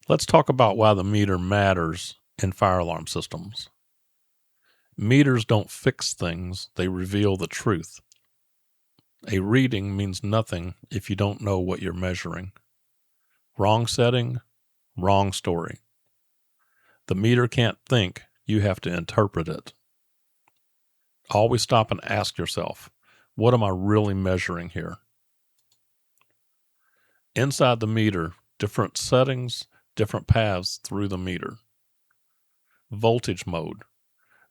Let's talk about why the meter matters in fire alarm systems. Meters don't fix things, they reveal the truth. A reading means nothing if you don't know what you're measuring. Wrong setting, wrong story. The meter can't think, you have to interpret it. Always stop and ask yourself, what am I really measuring here? Inside the meter, different settings, different paths through the meter. Voltage mode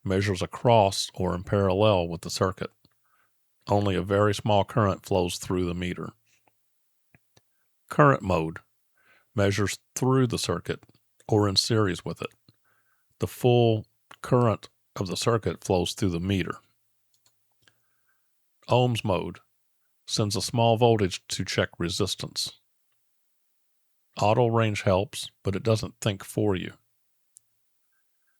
measures across or in parallel with the circuit. Only a very small current flows through the meter. Current mode measures through the circuit or in series with it. The full current of the circuit flows through the meter. Ohms mode sends a small voltage to check resistance. Auto range helps, but it doesn't think for you.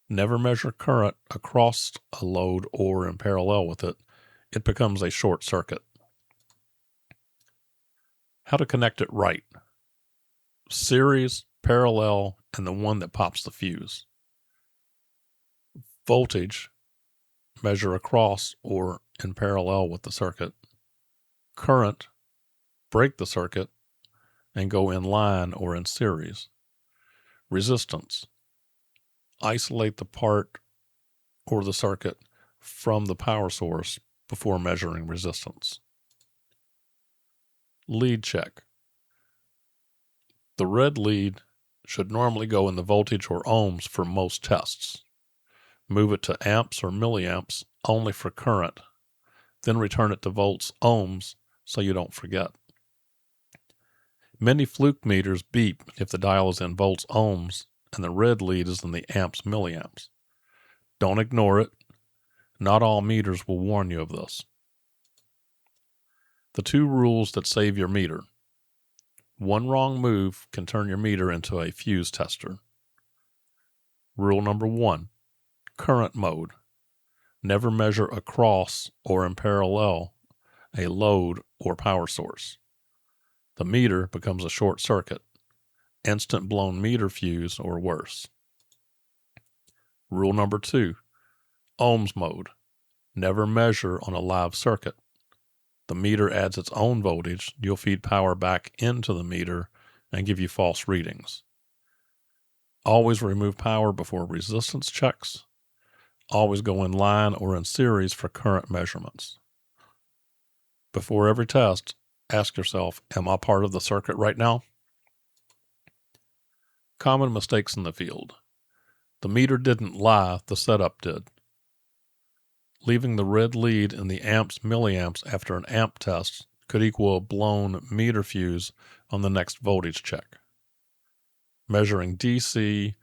Never measure current across a load or in parallel with it. It becomes a short circuit. How to connect it right. Series, parallel, and the one that pops the fuse. Voltage, measure across or in parallel with the circuit. Current, break the circuit and go in line or in series. Resistance, isolate the part or the circuit from the power source before measuring resistance. Lead check. The red lead should normally go in the voltage or ohms for most tests. Move it to amps or milliamps only for current, then return it to volts, ohms, so you don't forget. Many fluke meters beep if the dial is in volts, ohms, and the red lead is in the amps, milliamps. Don't ignore it. Not all meters will warn you of this. The two rules that save your meter. One wrong move can turn your meter into a fuse tester. Rule number 1, current mode. Never measure across or in parallel a load or power source. The meter becomes a short circuit, instant blown meter fuse or worse. Rule number 2, ohms mode. Never measure on a live circuit. The meter adds its own voltage. You'll feed power back into the meter and give you false readings. Always remove power before resistance checks. Always go in line or in series for current measurements. Before every test, ask yourself, am I part of the circuit right now? Common mistakes in the field. The meter didn't lie, the setup did. Leaving the red lead in the amps, milliamps after an amp test could equal a blown meter fuse on the next voltage check. Measuring DC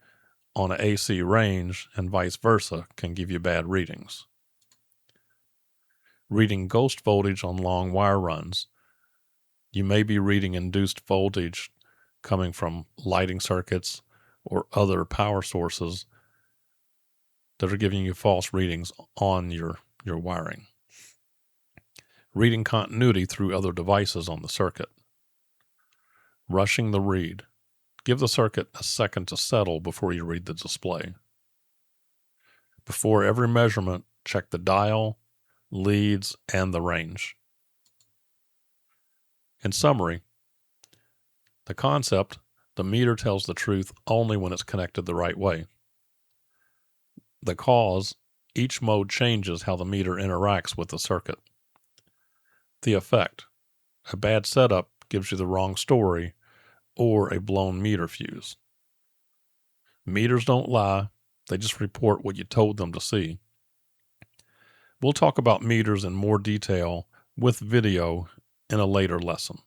on an AC range and vice versa can give you bad readings. Reading ghost voltage on long wire runs. You may be reading induced voltage coming from lighting circuits or other power sources that are giving you false readings on your wiring. Reading continuity through other devices on the circuit. Rushing the read. Give the circuit a second to settle before you read the display. Before every measurement, check the dial, leads, and the range. In summary, the concept, the meter tells the truth only when it's connected the right way. The cause, each mode changes how the meter interacts with the circuit. The effect, a bad setup gives you the wrong story or a blown meter fuse. Meters don't lie, they just report what you told them to see. We'll talk about meters in more detail with video in a later lesson.